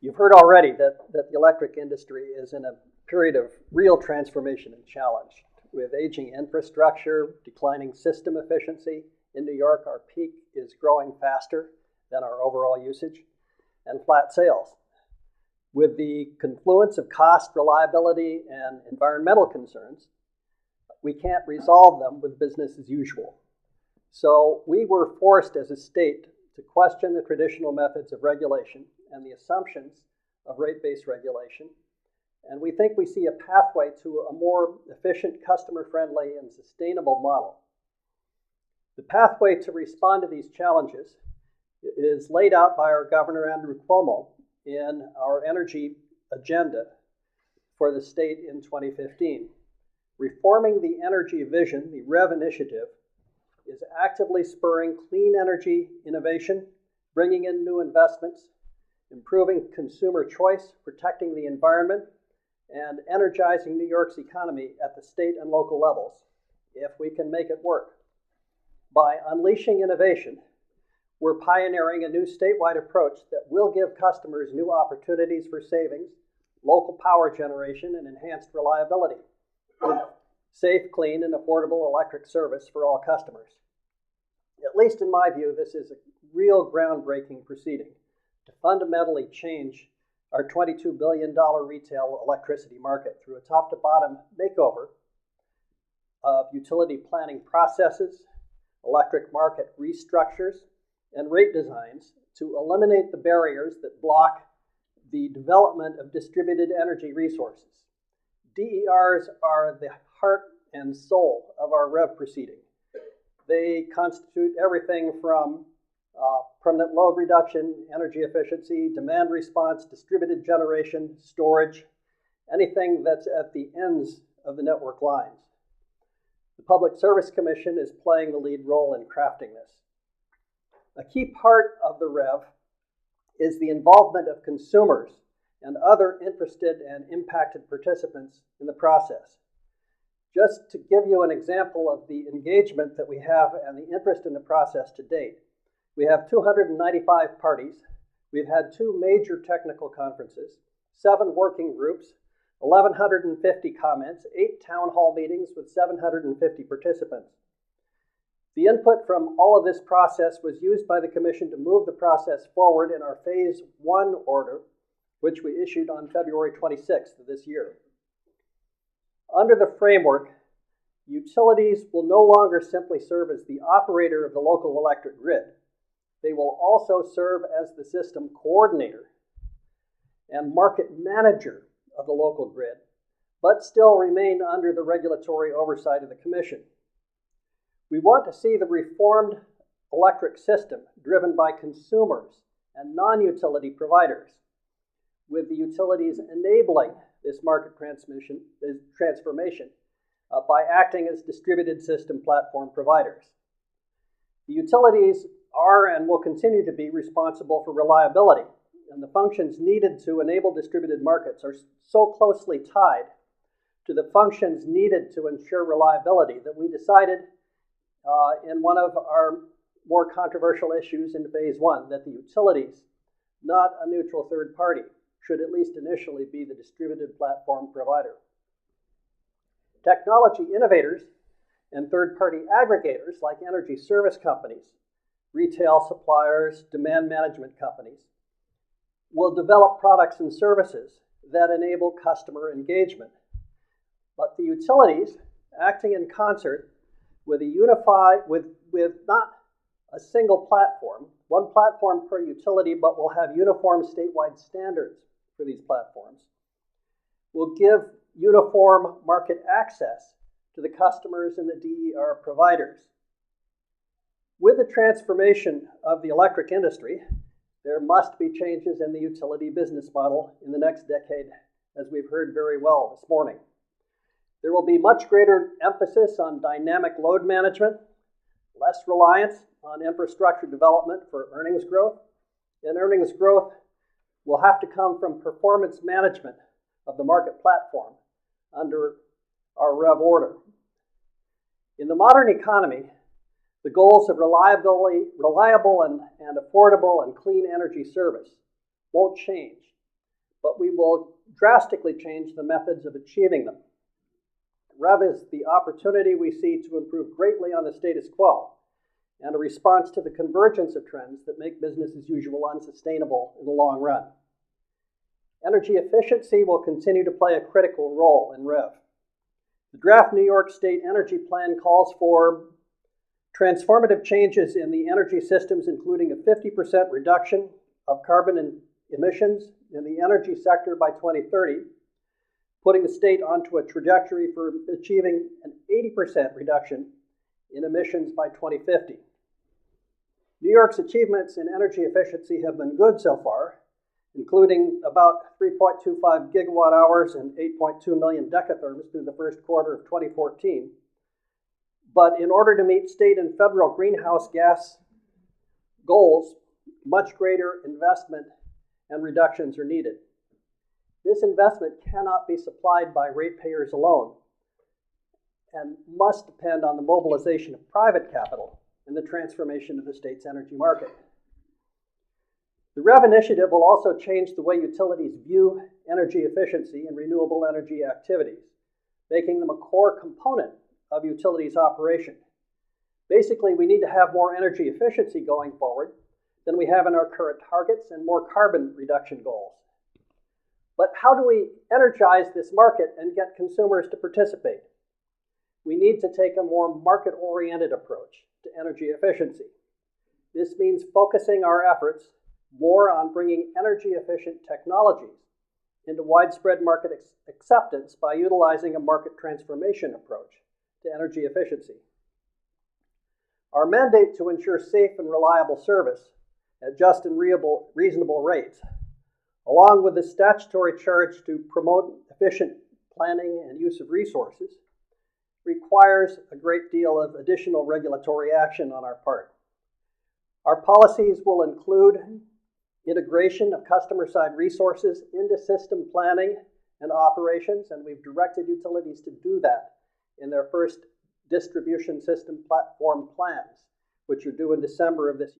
You've heard already that the electric industry is in a period of real transformation and challenge. With aging infrastructure, declining system efficiency. In New York, our peak is growing faster than our overall usage, and flat sales. With the confluence of cost, reliability, and environmental concerns, we can't resolve them with business as usual. So we were forced as a state to question the traditional methods of regulation and the assumptions of rate-based regulation. And we think we see a pathway to a more efficient, customer-friendly, and sustainable model. The pathway to respond to these challenges is laid out by our Governor Andrew Cuomo in our energy agenda for the state in 2015. Reforming the Energy Vision, the REV initiative, is actively spurring clean energy innovation, bringing in new investments, improving consumer choice, protecting the environment, and energizing New York's economy at the state and local levels, if we can make it work. By unleashing innovation, we're pioneering a new statewide approach that will give customers new opportunities for savings, local power generation, and enhanced reliability, with safe, clean, and affordable electric service for all customers. At least in my view, this is a real groundbreaking proceeding to fundamentally change our $22 billion retail electricity market through a top-to-bottom makeover of utility planning processes, electric market restructures, and rate designs to eliminate the barriers that block the development of distributed energy resources. DERs are the heart and soul of our REV proceeding. They constitute everything from permanent load reduction, energy efficiency, demand response, distributed generation, storage, anything that's at the ends of the network lines. The Public Service Commission is playing the lead role in crafting this. A key part of the REV is the involvement of consumers and other interested and impacted participants in the process. Just to give you an example of the engagement that we have and the interest in the process to date, we have 295 parties. We've had 2 major technical conferences, 7 working groups, 1,150 comments, 8 town hall meetings with 750 participants. The input from all of this process was used by the Commission to move the process forward in our Phase 1 order, which we issued on February 26th of this year. Under the framework, utilities will no longer simply serve as the operator of the local electric grid. They will also serve as the system coordinator and market manager of the local grid, but still remain under the regulatory oversight of the Commission. We want to see the reformed electric system driven by consumers and non-utility providers, with the utilities enabling this market transformation by acting as distributed system platform providers. The utilities are and will continue to be responsible for reliability, and the functions needed to enable distributed markets are so closely tied to the functions needed to ensure reliability that we decided in one of our more controversial issues in Phase 1 that the utilities, not a neutral third party, should at least initially be the distributed platform provider. Technology innovators and third-party aggregators like energy service companies, retail suppliers, demand management companies, will develop products and services that enable customer engagement. But the utilities, acting in concert with not a single platform, one platform per utility, but will have uniform statewide standards for these platforms, will give uniform market access to the customers and the DER providers. With the transformation of the electric industry, there must be changes in the utility business model in the next decade, as we've heard very well this morning. There will be much greater emphasis on dynamic load management, less reliance on infrastructure development for earnings growth, and earnings growth will have to come from performance management of the market platform under our REV order. In the modern economy, the goals of reliable and affordable and clean energy service won't change but we will drastically change the methods of achieving them. REV is the opportunity we see to improve greatly on the status quo and a response to the convergence of trends that make business as usual unsustainable in the long run. Energy efficiency will continue to play a critical role in REV. The draft New York State Energy Plan calls for transformative changes in the energy systems, including a 50% reduction of carbon emissions in the energy sector by 2030, putting the state onto a trajectory for achieving an 80% reduction in emissions by 2050. New York's achievements in energy efficiency have been good so far, including about 3.25 gigawatt hours and 8.2 million decatherms through the first quarter of 2014. But in order to meet state and federal greenhouse gas goals, much greater investment and reductions are needed. This investment cannot be supplied by ratepayers alone and must depend on the mobilization of private capital and the transformation of the state's energy market. The REV initiative will also change the way utilities view energy efficiency and renewable energy activities, making them a core component of utilities operation. Basically, we need to have more energy efficiency going forward than we have in our current targets and more carbon reduction goals. But how do we energize this market and get consumers to participate? We need to take a more market-oriented approach to energy efficiency. This means focusing our efforts more on bringing energy-efficient technologies into widespread market acceptance by utilizing a market transformation approach to energy efficiency. Our mandate to ensure safe and reliable service at just and reasonable rates, along with the statutory charge to promote efficient planning and use of resources, requires a great deal of additional regulatory action on our part. Our policies will include integration of customer-side resources into system planning and operations, and we've directed utilities to do that in their first distribution system platform plans, which are due in December of this